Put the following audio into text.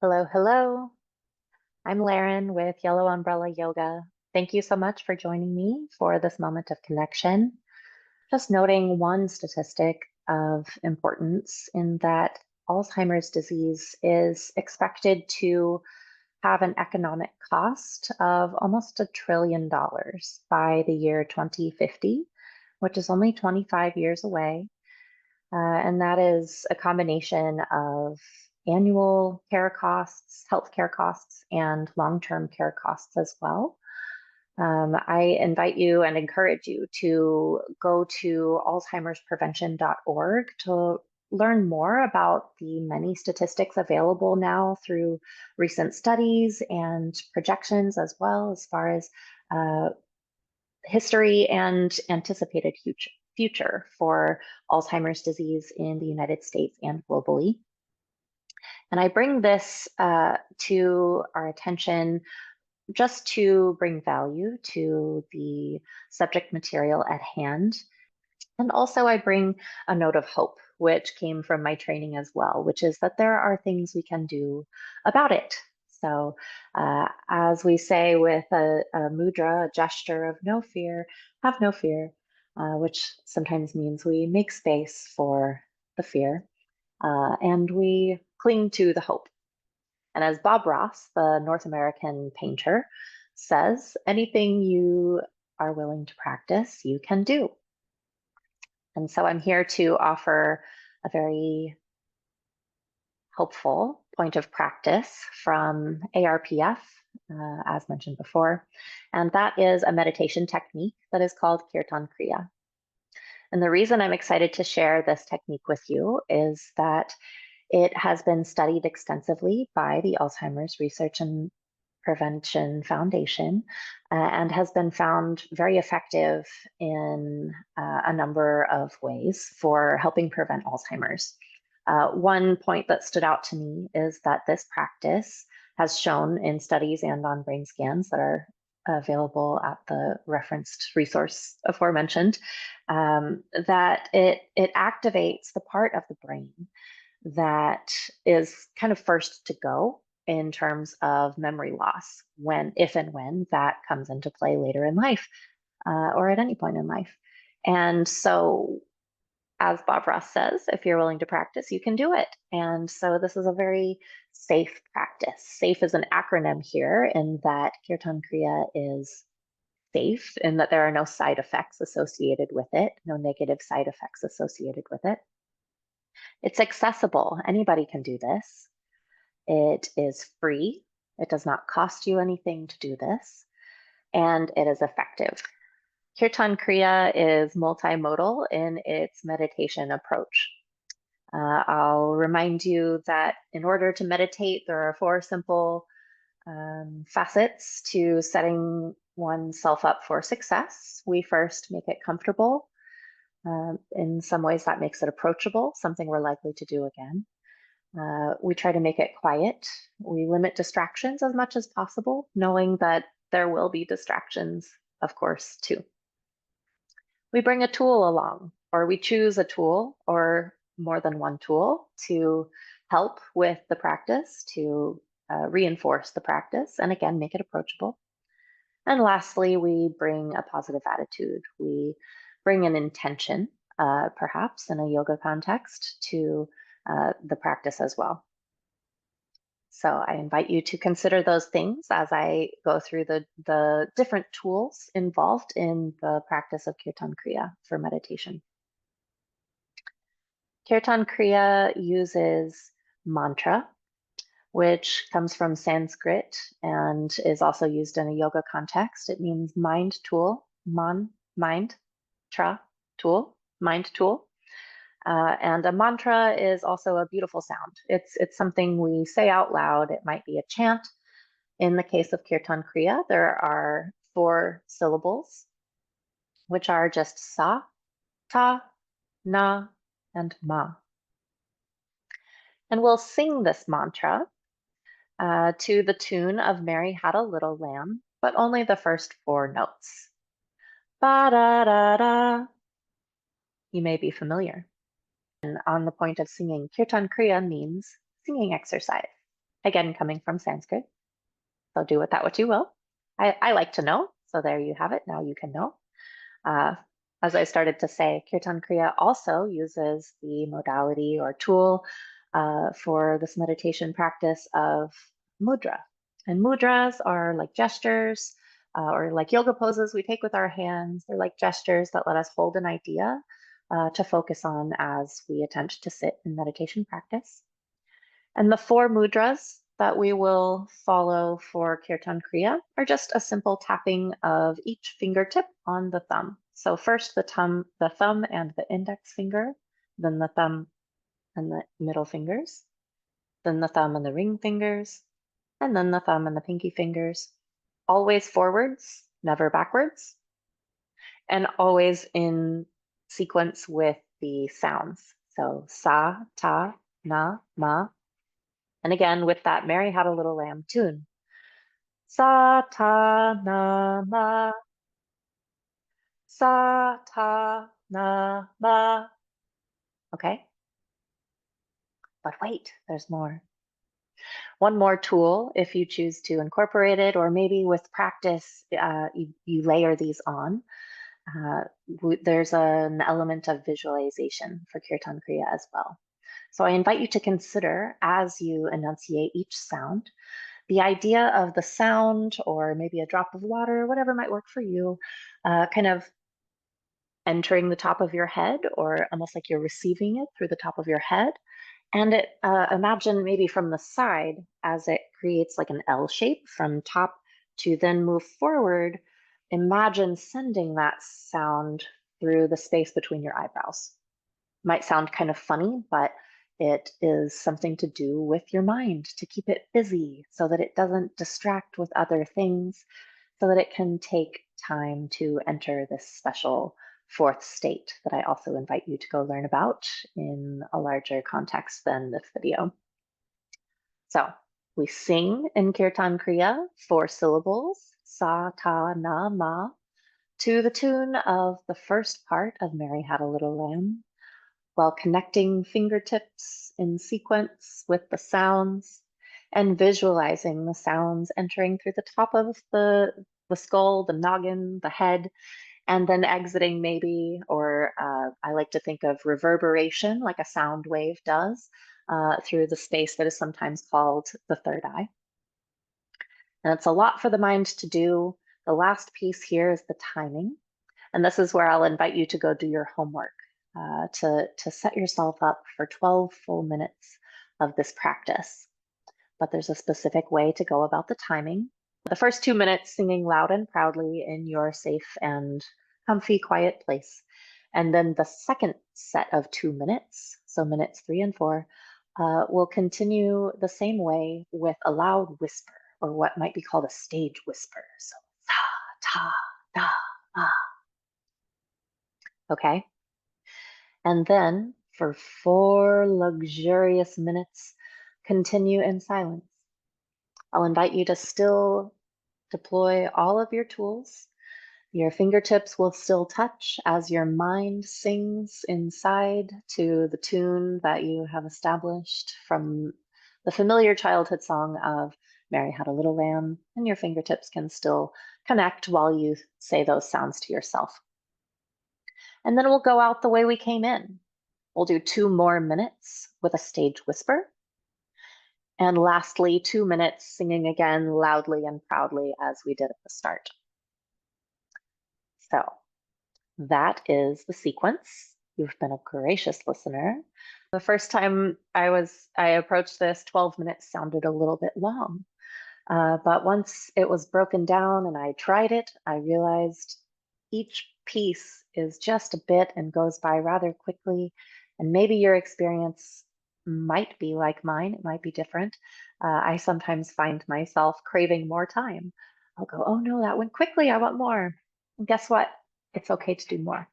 Hello, hello. I'm Lerin with Yellow Umbrella Yoga. Thank you so much for joining me for this moment of connection. Just noting one statistic of importance in that Alzheimer's disease is expected to have an economic cost of almost $1 trillion by the year 2050, which is only 25 years away. And that is a combination of annual care costs, healthcare costs, and long-term care costs as well. I invite you and encourage you to go to alzheimersprevention.org to learn more about the many statistics available now through recent studies and projections, as well as far as history and anticipated future for Alzheimer's disease in the United States and globally. And I bring this to our attention just to bring value to the subject material at hand. And also I bring a note of hope, which came from my training as well, which is that there are things we can do about it. So as we say with a mudra, a gesture of no fear, have no fear, which sometimes means we make space for the fear and we cling to the hope. And as Bob Ross, the North American painter, says, anything you are willing to practice, you can do. And so I'm here to offer a very helpful point of practice from ARPF, as mentioned before. And that is a meditation technique that is called Kirtan Kriya. And the reason I'm excited to share this technique with you is that it has been studied extensively by the Alzheimer's Research and Prevention Foundation and has been found very effective in a number of ways for helping prevent Alzheimer's. One point that stood out to me is that this practice has shown in studies and on brain scans that are available at the referenced resource aforementioned, that it activates the part of the brain that is kind of first to go in terms of memory loss if and when that comes into play later in life or at any point in life. And so, as Bob Ross says, if you're willing to practice, you can do it. And so this is a very safe practice. SAFE is an acronym here in that Kirtan Kriya is safe in that there are no side effects associated with it, no negative side effects associated with it. It's accessible. Anybody can do this. It is free. It does not cost you anything to do this. And it is effective. Kirtan Kriya is multimodal in its meditation approach. I'll remind you that in order to meditate, there are 4 simple facets to setting oneself up for success. We first make it comfortable. In some ways, that makes it approachable, something we're likely to do again. We try to make it quiet. We limit distractions as much as possible, knowing that there will be distractions, of course, too. We bring a tool along, or we choose a tool or more than one tool to help with the practice, to reinforce the practice, and again, make it approachable. And lastly, we bring a positive attitude. We bring an intention, perhaps in a yoga context, to the practice as well. So I invite you to consider those things as I go through the different tools involved in the practice of Kirtan Kriya for meditation. Kirtan Kriya uses mantra, which comes from Sanskrit and is also used in a yoga context. It means mind tool, mind, tra, tool, mind tool. And a mantra is also a beautiful sound. It's something we say out loud. It might be a chant. In the case of Kirtan Kriya, there are 4 syllables, which are just sa, ta, na, and ma. And we'll sing this mantra to the tune of Mary Had a Little Lamb, but only the first 4 notes. Ba-da-da-da. You may be familiar. And on the point of singing, Kirtan Kriya means singing exercise. again, coming from Sanskrit. So do with that what you will. I like to know, so there you have it. Now you can know. As I started to say, Kirtan Kriya also uses the modality or tool for this meditation practice of mudra. And mudras are like gestures or like yoga poses we take with our hands. They're like gestures that let us hold an idea to focus on as we attempt to sit in meditation practice. And the 4 mudras that we will follow for Kirtan Kriya are just a simple tapping of each fingertip on the thumb. So first the thumb and the index finger, then the thumb and the middle fingers, then the thumb and the ring fingers, and then the thumb and the pinky fingers. Always forwards, never backwards, and always in sequence with the sounds. So sa, ta, na, ma. And again, with that Mary Had a Little Lamb tune. Sa, ta, na, ma. Sa, ta, na, ma. Okay? But wait, there's more. One more tool if you choose to incorporate it, or maybe with practice, you layer these on. There's an element of visualization for Kirtan Kriya as well. So I invite you to consider, as you enunciate each sound, the idea of the sound, or maybe a drop of water, whatever might work for you, kind of entering the top of your head, or almost like you're receiving it through the top of your head. And imagine maybe from the side as it creates like an L shape from top to then move forward. Imagine sending that sound through the space between your eyebrows. Might sound kind of funny, but it is something to do with your mind, to keep it busy so that it doesn't distract with other things, so that it can take time to enter this special 4th state that I also invite you to go learn about in a larger context than this video. So we sing in Kirtan Kriya 4 syllables, sa, ta, na, ma, to the tune of the first part of Mary Had a Little Lamb, while connecting fingertips in sequence with the sounds and visualizing the sounds entering through the top of the skull, the noggin, the head, and then exiting maybe, or I like to think of reverberation like a sound wave does through the space that is sometimes called the 3rd eye. And it's a lot for the mind to do. The last piece here is the timing. And this is where I'll invite you to go do your homework, to set yourself up for 12 full minutes of this practice. But there's a specific way to go about the timing. The first 2 minutes singing loud and proudly in your safe and comfy, quiet place. And then the second set of 2 minutes, so minutes 3 and 4, will continue the same way with a loud whisper, or what might be called a stage whisper. So sa, ta, da, ma. Okay? And then for 4 luxurious minutes, continue in silence. I'll invite you to still deploy all of your tools. Your fingertips will still touch as your mind sings inside to the tune that you have established from the familiar childhood song of Mary Had a Little Lamb, and your fingertips can still connect while you say those sounds to yourself. And then we'll go out the way we came in. We'll do 2 more minutes with a stage whisper. And lastly, 2 minutes singing again loudly and proudly as we did at the start. So that is the sequence. You've been a gracious listener. The first time I approached this, 12 minutes sounded a little bit long. But once it was broken down and I tried it, I realized each piece is just a bit and goes by rather quickly. And maybe your experience might be like mine. It might be different. I sometimes find myself craving more time. I'll go, oh no, that went quickly. I want more. And guess what? It's okay to do more.